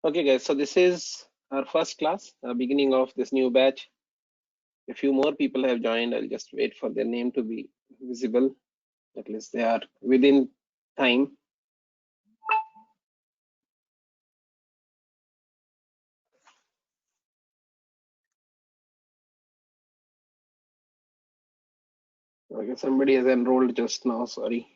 Okay, guys, so this is our first class, beginning of this new batch. A few more people have joined. I'll just wait for their name to be visible. At least they are within time. Okay, somebody has enrolled just now, sorry.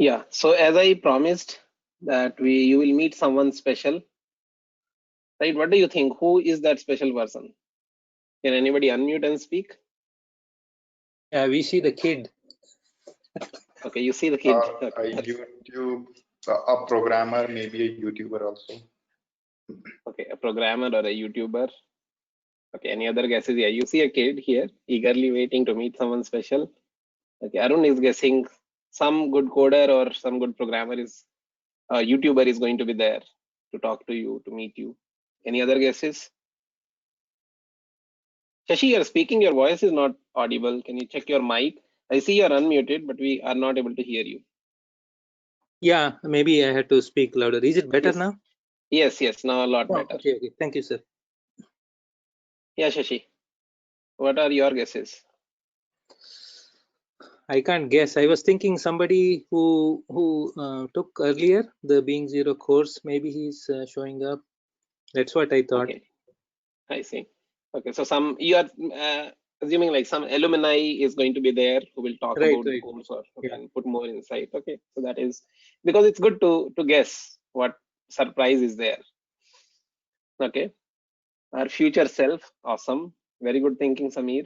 Yeah, so as I promised that you will meet someone special, right? What do you think? Who is that special person? Can anybody unmute and speak? Yeah, we see the kid. Okay, you see the kid. A YouTube, a programmer, maybe a YouTuber also. Okay, a programmer or a YouTuber. Okay, any other guesses? Yeah, you see a kid here eagerly waiting to meet someone special. Okay, Arun is guessing some good coder or some good programmer is YouTuber is going to be there to talk to you, to meet you. Any other guesses? Shashi, you're speaking, your voice is not audible. Can you check your mic? I see you're unmuted, but we are not able to hear you. Yeah, maybe I had to speak louder. Is it better now? Yes, now a lot better. Okay. Thank you, sir. Yeah, Shashi, what are your guesses? I can't guess. I was thinking somebody who took earlier the Being Zero course. Maybe he's showing up. That's what I thought. Okay, I see. Okay, so you are assuming like some alumni is going to be there who will talk about the course or can put more insight. Okay, so that is because it's good to guess what surprise is there. Okay, our future self, awesome, very good thinking, Samir.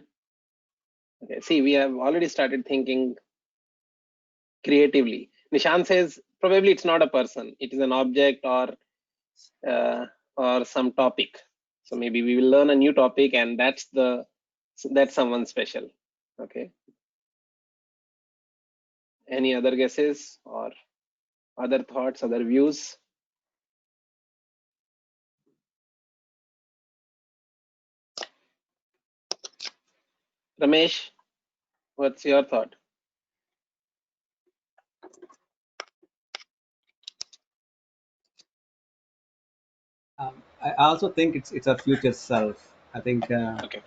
Okay, see, we have already started thinking creatively. Nishant says probably it's not a person, it is an object or some topic. So maybe we will learn a new topic, and that's someone special. Okay. Any other guesses or other thoughts, other views? Ramesh, what's your thought? I also think it's a future self. I think. Okay.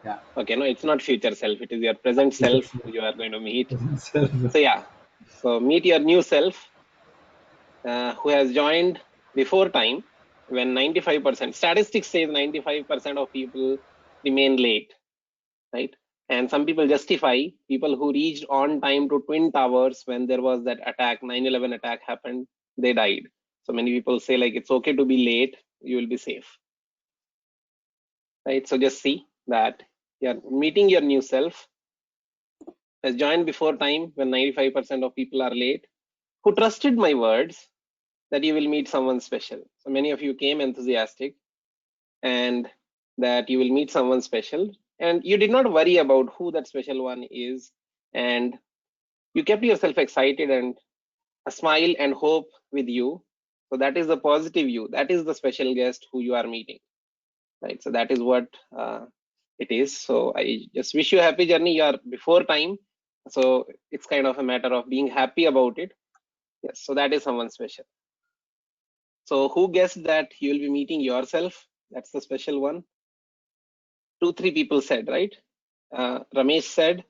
Yeah. Okay, no, it's not future self. It is your present self who you are going to meet. So yeah, so meet your new self who has joined before time when 95%, statistics says 95% of people remain late, right? And some people justify people who reached on time to Twin Towers when there was that attack, 9/11 attack happened, they died. So many people say like, it's okay to be late, you will be safe, right? So just see that you're meeting your new self, has joined before time when 95% of people are late, who trusted my words that you will meet someone special. So many of you came enthusiastic and that you will meet someone special, and you did not worry about who that special one is, and you kept yourself excited and a smile and hope with you. So that is the positive you, that is the special guest who you are meeting, right? So that is what it is. So I just wish you a happy journey. You are before time, so it's kind of a matter of being happy about it. Yes, so that is someone special. So who guessed that you will be meeting yourself? That's the special one. 2-3 people said, right? Ramesh said.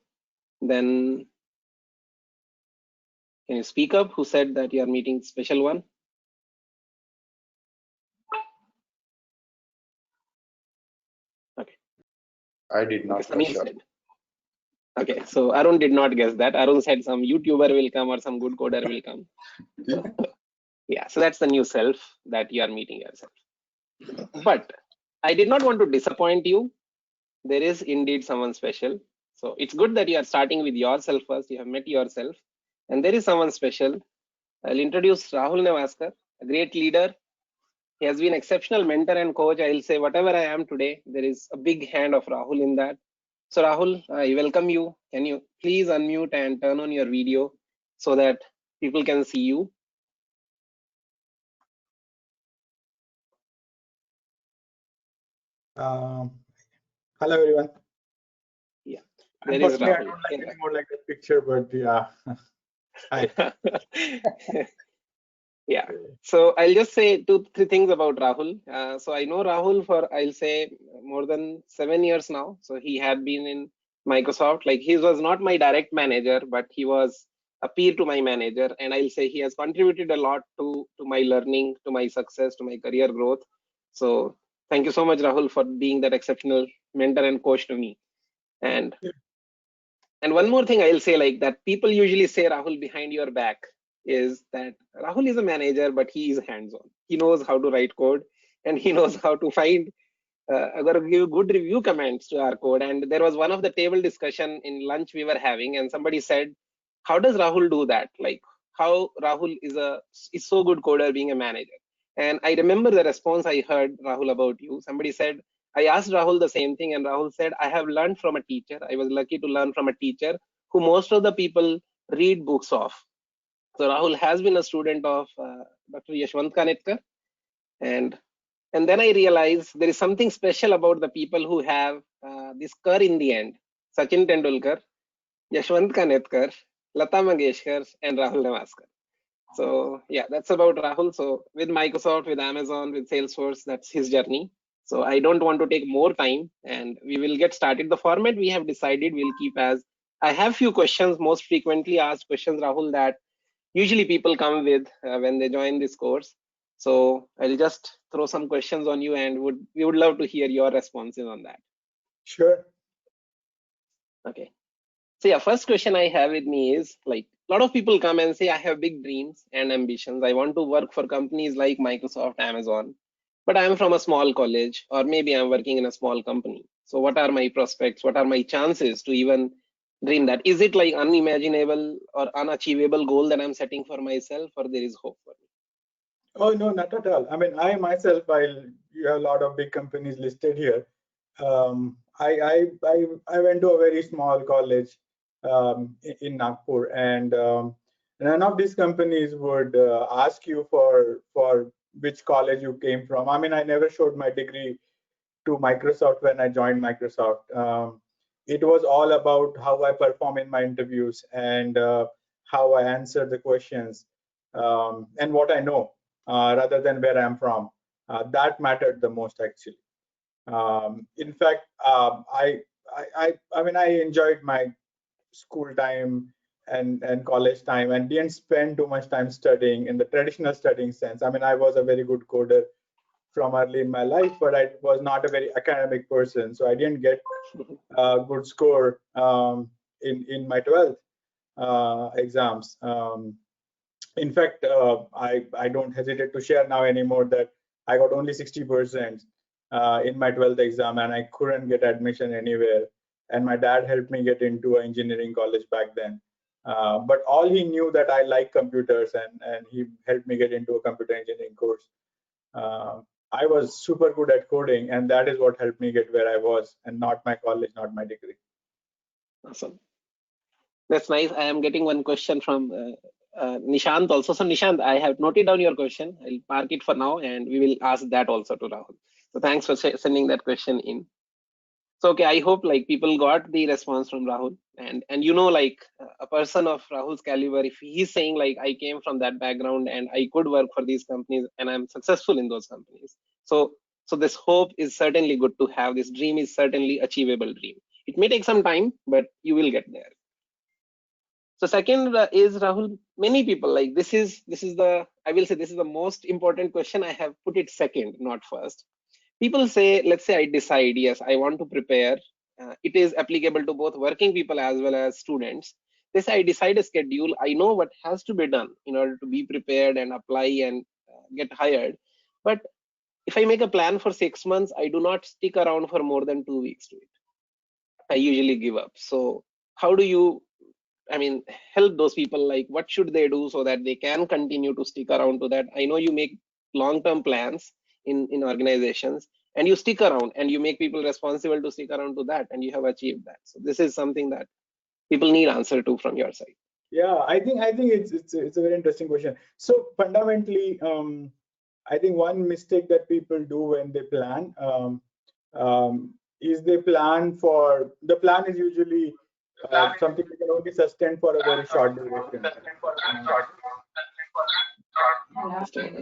Then can you speak up? Who said that you are meeting special one? Okay. I did not. Okay, Samir said. Okay, so Arun did not guess that. Arun said some YouTuber will come or some good coder will come. So, yeah, so that's the new self that you are meeting yourself. But I did not want to disappoint you. There is indeed someone special. So it's good that you are starting with yourself first. You have met yourself, and there is someone special. I'll introduce Rahul Newaskar, a great leader. He has been exceptional mentor and coach. I'll say whatever I am today, there is a big hand of Rahul in that. So Rahul, I welcome you. Can you please unmute and turn on your video so that people can see you? Hello, everyone. Yeah, there is Unfortunately, I Rahul. don't like anymore like that picture, but yeah. Hi. Yeah. So I'll just say two, three things about Rahul. So I know Rahul for, I'll say, more than 7 years now. So he had been in Microsoft. Like he was not my direct manager, but he was a peer to my manager. And I'll say he has contributed a lot to my learning, to my success, to my career growth. So thank you so much, Rahul, for being that exceptional mentor and coach to me. And and one more thing I'll say, like that people usually say Rahul behind your back is that Rahul is a manager, but he is hands-on. He knows how to write code and he knows how to find give good review comments to our code. And there was one of the table discussion in lunch we were having, and somebody said, "How does Rahul do that? Like how Rahul is so good coder being a manager?" And I remember the response I heard Rahul about you. Somebody said, I asked Rahul the same thing, and Rahul said, I have learned from a teacher. I was lucky to learn from a teacher who most of the people read books of. So Rahul has been a student of Dr. Yashwant Kanetkar, and and then I realized there is something special about the people who have this Kar in the end. Sachin Tendulkar, Yashwant Kanetkar, Lata Mangeshkar, and Rahul Newaskar. So yeah, that's about Rahul. So with Microsoft, with Amazon, with Salesforce, that's his journey. So I don't want to take more time, and we will get started. The format we have decided we'll keep as, I have few questions, most frequently asked questions, Rahul, that usually people come with when they join this course. So I'll just throw some questions on you, and we would love to hear your responses on that. Sure. Okay. So yeah, first question I have with me is, like, a lot of people come and say, I have big dreams and ambitions. I want to work for companies like Microsoft, Amazon, but I'm from a small college, or maybe I'm working in a small company. So what are my prospects? What are my chances to even dream that? Is it like unimaginable or unachievable goal that I'm setting for myself, or there is hope for me? Oh, no, not at all. I mean, I myself, while you have a lot of big companies listed here, I went to a very small college in Nagpur, and none of these companies would ask you for which college you came from. I mean, I never showed my degree to Microsoft when I joined Microsoft. It was all about how I perform in my interviews and how I answer the questions and what I know rather than where I'm from. That mattered the most, actually. In fact, I mean, I enjoyed my school time and college time and didn't spend too much time studying in the traditional studying sense. I mean, I was a very good coder from early in my life, but I was not a very academic person, so I didn't get a good score in my 12th exams. In fact, I don't hesitate to share now anymore that I got only 60% in my 12th exam, and I couldn't get admission anywhere. And my dad helped me get into an engineering college back then. But all he knew that I like computers, and he helped me get into a computer engineering course. Uh, I was super good at coding, and that is what helped me get where I was, and not my college, not my degree. Awesome. That's nice. I am getting one question from Nishant also. So Nishant, I have noted down your question. I'll park it for now, and we will ask that also to Rahul. So thanks for sending that question in. So okay, I hope like people got the response from Rahul, and like a person of Rahul's caliber, if he's saying like I came from that background and I could work for these companies and I'm successful in those companies. So this hope is certainly good to have. This dream is certainly achievable dream. It may take some time, but you will get there. So second is, Rahul, many people like this is the, I will say, this is the most important question. I have put it second, not first. People say, let's say I decide, yes, I want to prepare. It is applicable to both working people as well as students. They say I decide a schedule. I know what has to be done in order to be prepared and apply and get hired. But if I make a plan for 6 months, I do not stick around for more than 2 weeks to it. I usually give up. So how do you, I mean, help those people? Like, what should they do so that they can continue to stick around to that? I know you make long-term plans in organizations, and you stick around, and you make people responsible to stick around to that, and you have achieved that. So this is something that people need answer to from your side. Yeah, I think it's a very interesting question. So fundamentally, I think one mistake that people do when they plan, is the plan is usually something you can only sustain for a very short duration.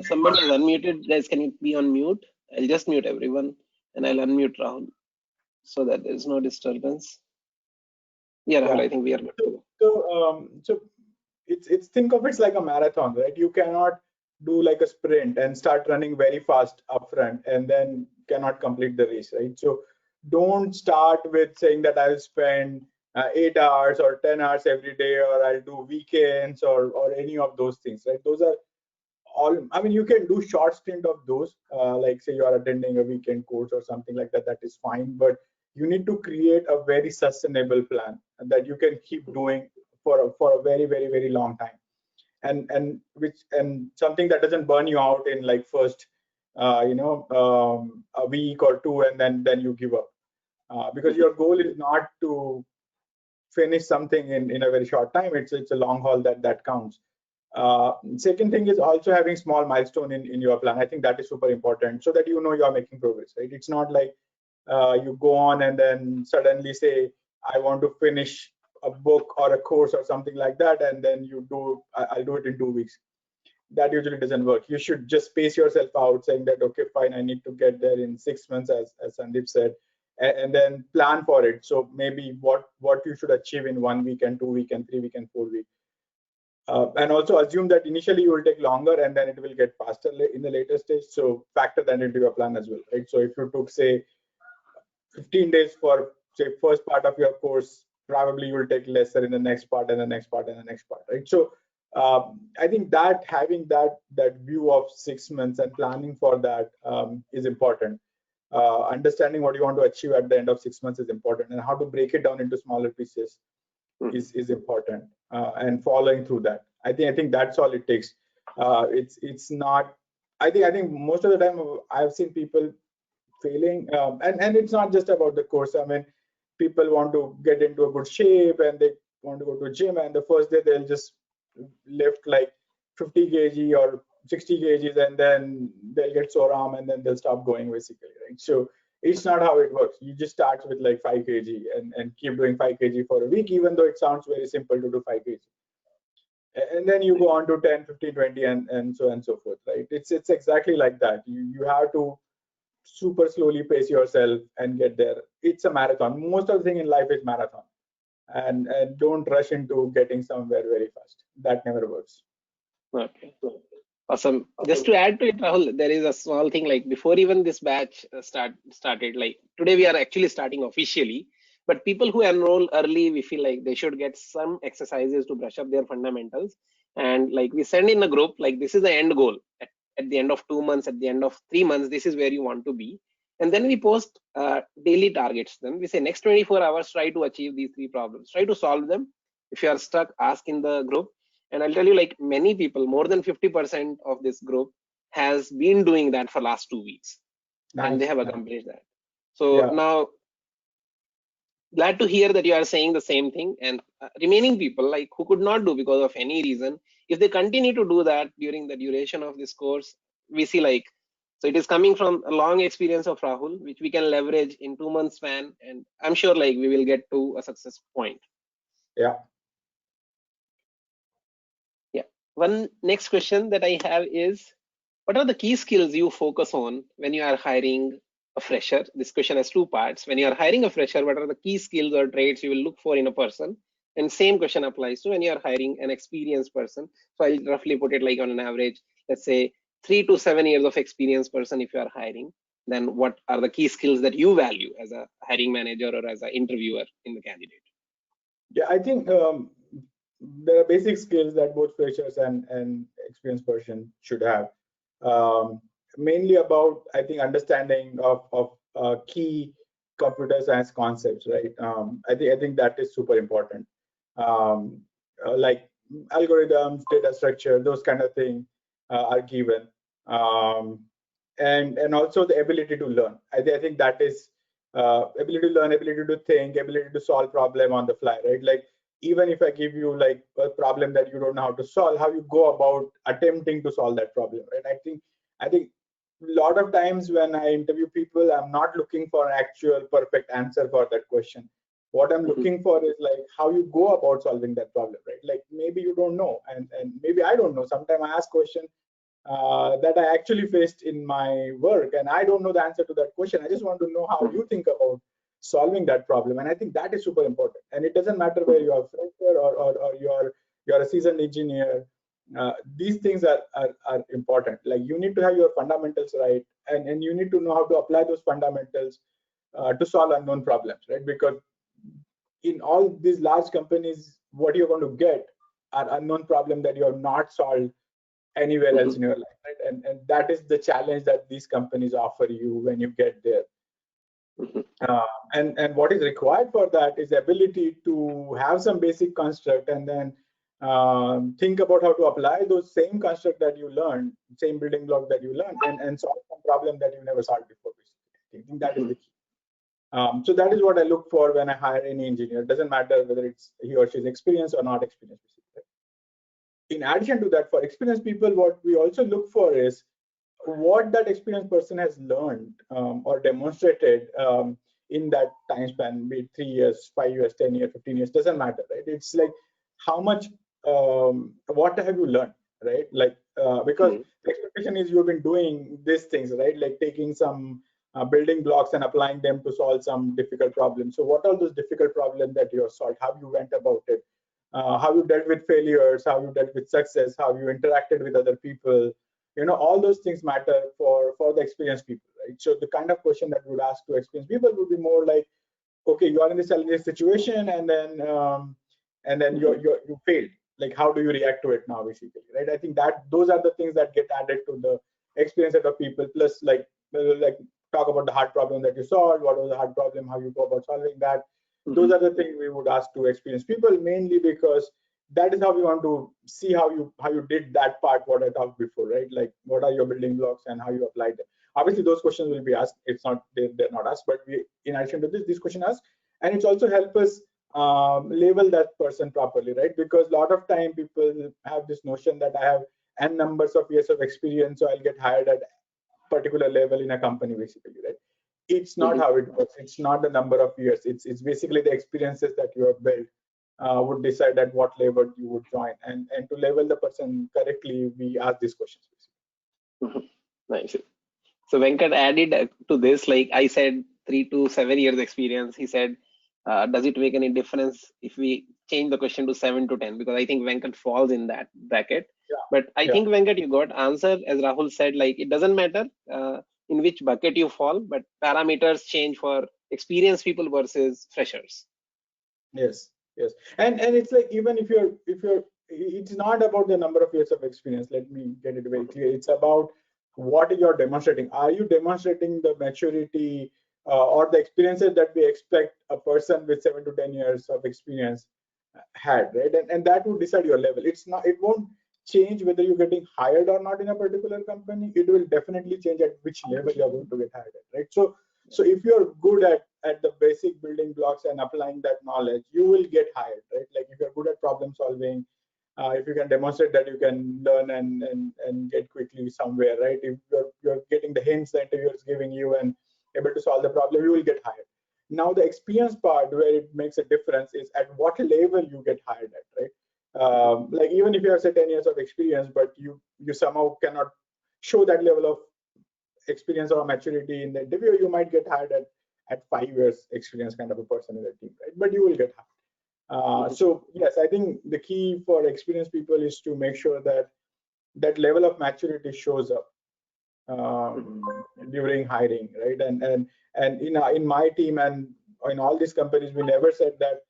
Somebody is unmuted. Guys, can you be on mute? I'll just mute everyone and I'll unmute Rahul so that there's no disturbance. Yeah, Rahul, I think we are good to go. So it's think of it like a marathon, right? You cannot do like a sprint and start running very fast upfront and then cannot complete the race, right? So don't start with saying that I'll spend 8 hours or 10 hours every day, or I'll do weekends or any of those things, right? Those are all, I mean, you can do short stint of those, like say you are attending a weekend course or something like that, that is fine, but you need to create a very sustainable plan that you can keep doing for a very, very, very long time. And something that doesn't burn you out in like first a week or two, and then you give up, because your goal is not to finish something in a very short time. It's a long haul that counts. Second thing is also having small milestone in your plan. I think that is super important, so that you know you are making progress, right? It's not like you go on and then suddenly say, I want to finish a book or a course or something like that, and then I'll do it in 2 weeks. That usually doesn't work. You should just space yourself out, saying that, okay, fine, I need to get there in 6 months, as Sandeep said, and then plan for it. So maybe what you should achieve in 1 week and 2 week and 3 week and 4 week. And also assume that initially you will take longer and then it will get faster in the later stage. So factor that into your plan as well, right? So if you took, say, 15 days for, say, first part of your course, probably you will take lesser in the next part and the next part and the next part, right? So I think that having that view of 6 months and planning for that is important. Understanding what you want to achieve at the end of 6 months is important, and how to break it down into smaller pieces is important, and following through that. I think that's all it takes. It's not. I think most of the time I've seen people failing, and it's not just about the course. I mean, people want to get into a good shape and they want to go to a gym, and the first day they'll just lift like 50 kg or 60 kgs, and then they'll get sore arm and then they'll stop going, basically, right? So it's not how it works. You just start with like 5 kg and keep doing 5 kg for a week, even though it sounds very simple to do 5 kg. And then you go on to 10, 15, 20, and so on and so forth, right? It's exactly like that. You have to super slowly pace yourself and get there. It's a marathon. Most of the thing in life is marathon, and don't rush into getting somewhere very fast. That never works. Okay, awesome. Just to add to it, Rahul, there is a small thing, like before even this batch started, like today we are actually starting officially, but people who enroll early, we feel like they should get some exercises to brush up their fundamentals. And like we send in a group, like this is the end goal. At the end of 2 months, at the end of 3 months, this is where you want to be. And then we post daily targets. Then we say next 24 hours, try to achieve these 3 problems, try to solve them. If you are stuck, ask in the group. And I'll tell you, like many people, more than 50% of this group has been doing that for last 2 weeks. Nice. And they have accomplished that. So now, glad to hear that you are saying the same thing. And remaining people, like who could not do because of any reason, if they continue to do that during the duration of this course, we see like, so it is coming from a long experience of Rahul, which we can leverage in 2 months span. And I'm sure like we will get to a success point. Yeah. One next question that I have is, what are the key skills you focus on when you are hiring a fresher? This question has 2 parts. When you are hiring a fresher, what are the key skills or traits you will look for in a person? And same question applies to when you are hiring an experienced person. So I'll roughly put it like on an average, let's say 3 to 7 years of experienced person if you are hiring. Then what are the key skills that you value as a hiring manager or as an interviewer in the candidate? Yeah, I think there are basic skills that both freshers and experienced person should have. Mainly about, I think, understanding of key computer science concepts, right? I think that is super important. Like algorithms, data structure, those kind of things are given, and also the ability to learn. I think that is ability to learn, ability to think, ability to solve problem on the fly, right? Like even if I give you like a problem that you don't know how to solve, how you go about attempting to solve that problem, right? I think lot of times when I interview people, I'm not looking for an actual perfect answer for that question. What I'm looking for is like how you go about solving that problem, right? Like maybe you don't know, and maybe I don't know. Sometimes I ask question that I actually faced in my work, and I don't know the answer to that question. I just want to know how you think about solving that problem, and I think that is super important. And it doesn't matter where you are fresher or you're a seasoned engineer. These things are important. Like you need to have your fundamentals right, and you need to know how to apply those fundamentals to solve unknown problems, right? Because in all these large companies, what you're going to get are unknown problems that you have not solved anywhere else in your life, right? And that is the challenge that these companies offer you when you get there. And what is required for that is ability to have some basic construct and then think about how to apply those same construct that you learned, same building block that you learned, and solve some problem that you never solved before. Basically, I think that is the key. So that is what I look for when I hire any engineer. It doesn't matter whether it's he or she's experienced or not experienced. In addition to that, for experienced people, what we also look for is what that experienced person has learned or demonstrated in that time span, be it 3 years, 5 years, 10 years, 15 years, doesn't matter, right? It's like how much, what have you learned, right? Like, because the expectation is you've been doing these things, right? Like taking some building blocks and applying them to solve some difficult problems. So what are those difficult problems that you have solved? How you went about it? How you dealt with failures? How you dealt with success? How you interacted with other people? All those things matter for the experienced people, right? So the kind of question that we would ask to experienced people would be more like, okay, you are in this challenging situation, and then you failed. Like, how do you react to it now, basically, right? I think that those are the things that get added to the experience set of people. Plus, like talk about the hard problem that you solved. What was the hard problem? How you go about solving that? Those are the things we would ask to experienced people, mainly because that is how we want to see how you did that part, what I talked before, right? Like what are your building blocks and how you applied them. Obviously those questions will be asked. It's not they're not asked, but we, in addition to this question asked, and it's also help us label that person properly, right? Because a lot of time people have this notion that I have n numbers of years of experience, so I'll get hired at particular level in a company, basically, right? It's not how it works. It's not the number of years. It's basically the experiences that you have built would decide at what level you would join. And to level the person correctly, we ask these questions. Nice. So Venkat added to this, like I said, 3 to 7 years experience. He said, does it make any difference if we change the question to 7 to 10? Because I think Venkat falls in that bracket. Yeah. But I think Venkat, you got answer, as Rahul said, like it doesn't matter in which bucket you fall, but parameters change for experienced people versus freshers. Yes. And it's like, even if you're it's not about the number of years of experience. Let me get it very clear. It's about what you're demonstrating. Are you demonstrating the maturity or the experiences that we expect a person with 7 to 10 years of experience had, right? And that would decide your level. It won't change whether you're getting hired or not in a particular company. It will definitely change at which level you're going to get hired at, right? So if you're good at the basic building blocks and applying that knowledge, you will get hired, right? Like if you're good at problem solving, if you can demonstrate that you can learn and get quickly somewhere, right? If you're getting the hints the interviewer is giving you and able to solve the problem, you will get hired. Now the experience part where it makes a difference is at what level you get hired at, right? Like even if you have say 10 years of experience, but you somehow cannot show that level of experience or maturity in the interview, you might get hired at 5 years experience kind of a person in the team, right? But you will get hired. So yes, I think the key for experienced people is to make sure that that level of maturity shows up during hiring, right? And in my team and in all these companies, we never said that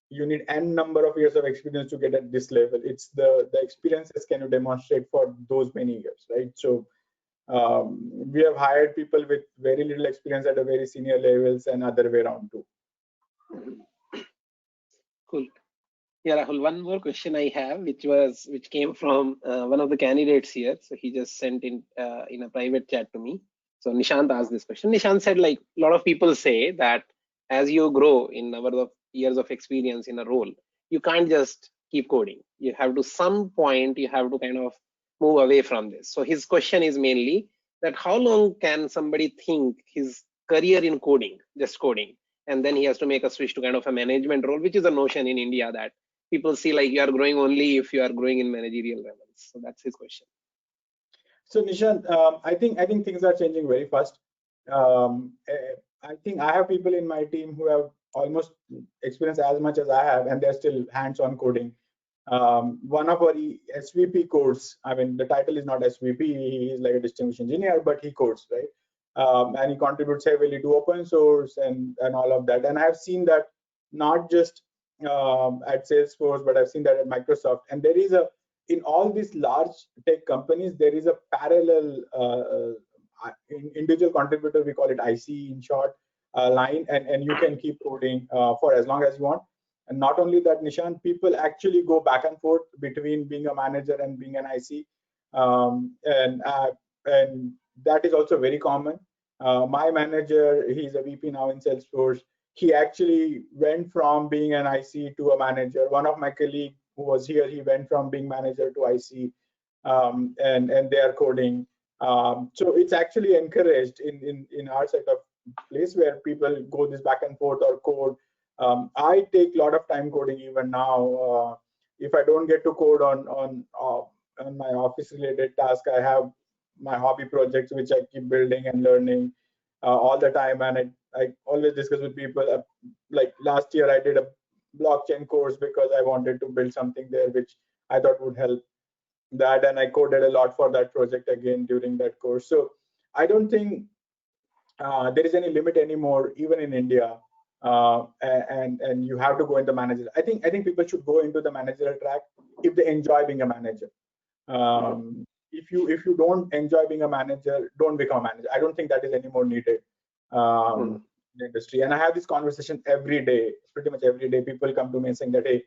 you need n number of years of experience to get at this level. It's the experiences can you demonstrate for those many years, right? So we have hired people with very little experience at a very senior levels and other way around too. Cool. Yeah, Rahul, one more question I have, which came from one of the candidates here. So he just sent in a private chat to me. So Nishant asked this question. Nishant said, like a lot of people say that as you grow in number of years of experience in a role, you can't just keep coding. You have to some point, you have to kind of move away from this. So his question is mainly, that how long can somebody think his career in coding, just coding, and then he has to make a switch to kind of a management role, which is a notion in India that people see like you are growing only if you are growing in managerial levels. So that's his question. So Nishant, I think things are changing very fast. I think I have people in my team who have almost experienced as much as I have, and they're still hands-on coding. One of our SVP codes, I mean, the title is not SVP, he is like a distinguished engineer, but he codes, right? And he contributes heavily to open source and all of that. And I've seen that not just at Salesforce, but I've seen that at Microsoft. And there is in all these large tech companies, there is a parallel individual contributor, we call it IC in short, line, and you can keep coding for as long as you want. And not only that, Nishant, people actually go back and forth between being a manager and being an IC, and that is also very common. My manager, he's a VP now in Salesforce. He actually went from being an IC to a manager. One of my colleagues who was here, he went from being manager to IC, and they are coding. So it's actually encouraged in our set of place where people go this back and forth or code. I take a lot of time coding even now. If I don't get to code on my office related task, I have my hobby projects which I keep building and learning all the time. And I always discuss with people. Like last year, I did a blockchain course because I wanted to build something there which I thought would help that, and I coded a lot for that project again during that course. So I don't think there is any limit anymore, even in India. And you have to go into manager. I think people should go into the managerial track if they enjoy being a manager. If you don't enjoy being a manager, don't become a manager. I don't think that is any more needed in the industry. And I have this conversation every day, pretty much every day. People come to me and saying that, hey,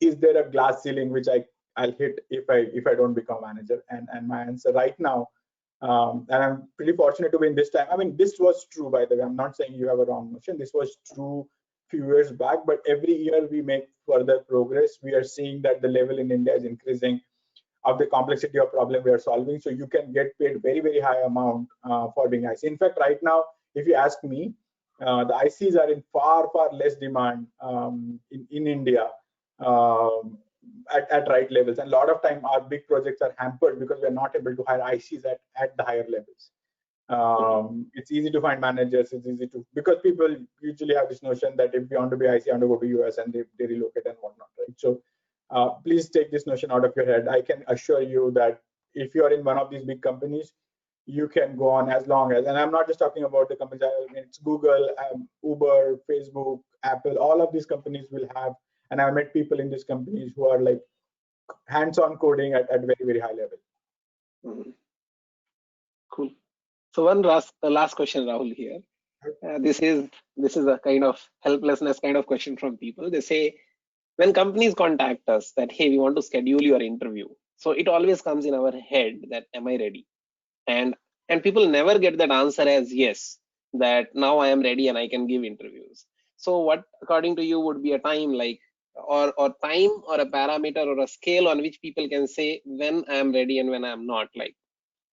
is there a glass ceiling which I'll hit if I don't become a manager? And my answer right now, and I'm pretty fortunate to be in this time. I mean, this was true, by the way. I'm not saying you have a wrong notion. This was true a few years back, but every year we make further progress. We are seeing that the level in India is increasing of the complexity of problem we are solving. So you can get paid very, very high amount for being IC. In fact, right now, if you ask me, the ICs are in far, far less demand in India at right levels. And a lot of time our big projects are hampered because we're not able to hire ICs at the higher levels. It's easy to find managers. It's easy to, because people usually have this notion that if you want to be IC, you want to go to US and they relocate and whatnot, right? So please take this notion out of your head. I can assure you that if you are in one of these big companies, you can go on as long as, and I'm not just talking about the companies, I mean, it's Google, Uber, Facebook, Apple, all of these companies will have, and I've met people in these companies who are like hands-on coding at very, very high level. Cool. So one last question, Rahul, here. This is a kind of helplessness kind of question from people. They say, when companies contact us that, hey, we want to schedule your interview, so it always comes in our head that, am I ready? And people never get that answer as yes, that now I am ready and I can give interviews. So what, according to you, would be a time like, or time or a parameter or a scale on which people can say when I am ready and when I am not? Like,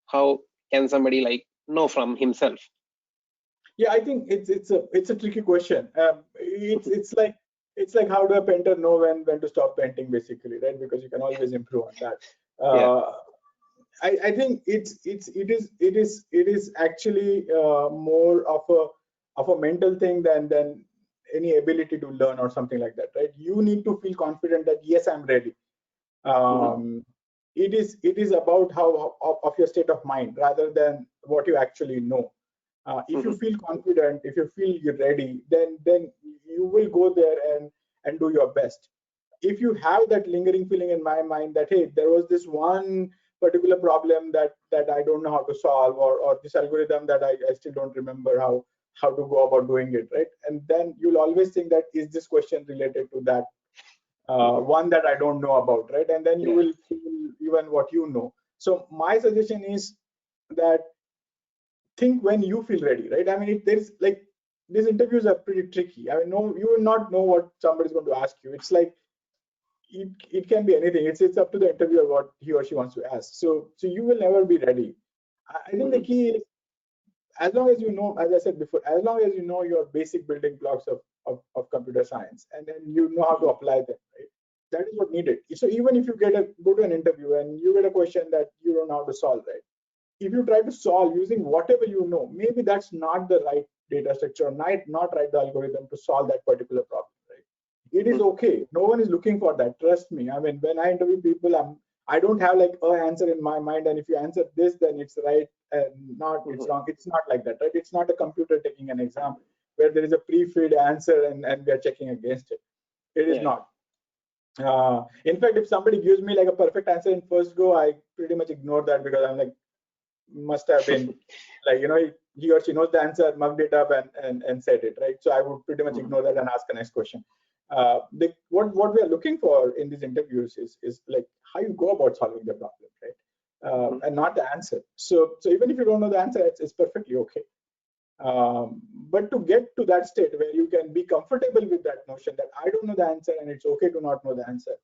how can somebody like know from himself? Yeah, I think it's a tricky question. It's like how do a painter know when to stop painting, basically, right? Because you can always improve on that. Yeah. I think it is actually more of a mental thing than any ability to learn or something like that, right? You need to feel confident that yes, I'm ready. It is about how of your state of mind rather than what you actually know. If you feel confident, if you feel you're ready, then you will go there and do your best. If you have that lingering feeling in my mind that, hey, there was this one particular problem that I don't know how to solve, or this algorithm that I still don't remember how to go about doing it, right? And then you'll always think that, is this question related to that one that I don't know about, right? And then you will feel even what you know. So my suggestion is that think when you feel ready, right? I mean, there is like, these interviews are pretty tricky. I mean, no, you will not know what somebody's going to ask you. It's like it can be anything. It's up to the interviewer what he or she wants to ask. So you will never be ready. I think the key is, as long as you know, as I said before, as long as you know your basic building blocks of computer science, and then you know how to apply them, right? That is what needed. So even if you go to an interview and you get a question that you don't know how to solve, right? If you try to solve using whatever you know, maybe that's not the right data structure, not right the algorithm to solve that particular problem, right? It is okay. No one is looking for that. Trust me. I mean, when I interview people, I don't have like an answer in my mind, and if you answer this, then it's right, and not it's wrong. It's not like that, right? It's not a computer taking an exam where there is a pre-filled answer and we are checking against it. It is not. In fact, if somebody gives me like a perfect answer in first go, I pretty much ignore that because I'm like, must have been like, he or she knows the answer, mugged it up and said it, right? So I would pretty much ignore that and ask the next question. What we are looking for in these interviews is like how you go about solving the problem, right? And not the answer. So even if you don't know the answer, it's perfectly okay. But to get to that state where you can be comfortable with that notion that I don't know the answer and it's okay to not know the answer,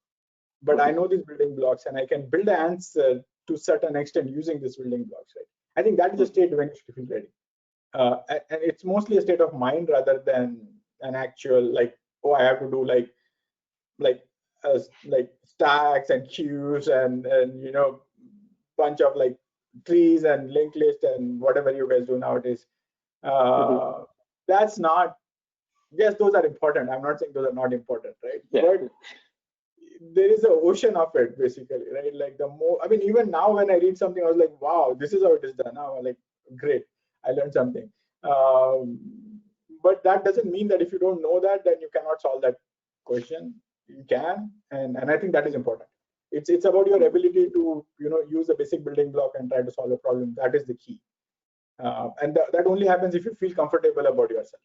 but I know these building blocks and I can build the answer to a certain extent using these building blocks, right? I think that is a state when you should feel ready. And it's mostly a state of mind rather than an actual like, oh, I have to do like stacks and queues and bunch of like trees and linked list and whatever you guys do nowadays. That's not, yes, those are important. I'm not saying those are not important, right? But there is an ocean of it basically, right? Like the more, I mean, even now when I read something, I was like, wow, this is how it is done. Now I'm like, great, I learned something. But that doesn't mean that if you don't know that, then you cannot solve that question. You can, and I think that is important. It's about your ability to use a basic building block and try to solve a problem. That is the key, and that only happens if you feel comfortable about yourself.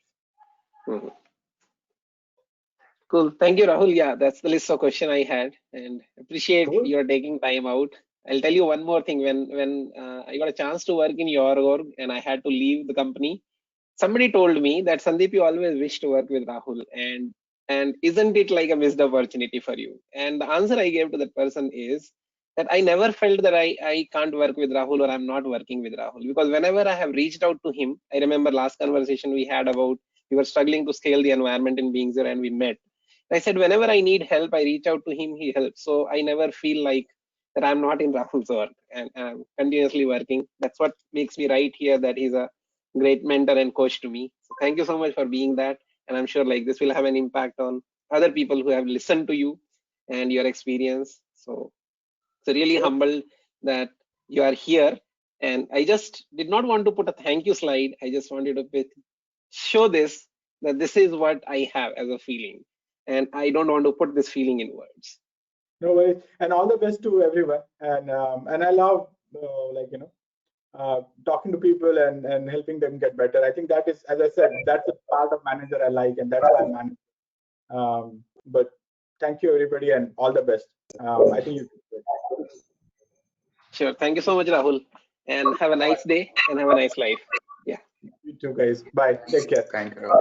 Cool. Thank you, Rahul. Yeah, that's the list of question I had, and appreciate your taking time out. I'll tell you one more thing. When I got a chance to work in your org and I had to leave the company, somebody told me that Sandeep, you always wish to work with Rahul, and isn't it like a missed opportunity for you? And the answer I gave to that person is that I never felt that I can't work with Rahul or I'm not working with Rahul, because whenever I have reached out to him, I remember last conversation we had about we were struggling to scale the environment in Being Zero and we met. I said, whenever I need help, I reach out to him, he helps. So I never feel like that I'm not in Rahul's work and I'm continuously working. That's what makes me right here, that he's a great mentor and coach to me. So thank you so much for being that. And I'm sure like this will have an impact on other people who have listened to you and your experience. So really humbled that you are here. And I just did not want to put a thank you slide. I just wanted to show this, that this is what I have as a feeling. And I don't want to put this feeling in words. No worries, and all the best to everyone. And I love talking to people and helping them get better. I think that is, as I said, that's the part of manager I like, and that's why I'm manager. But thank you everybody, and all the best. I think you. Sure. Thank you so much, Rahul, and have a nice day and have a nice life. Yeah. You too, guys. Bye. Take care. Thank you.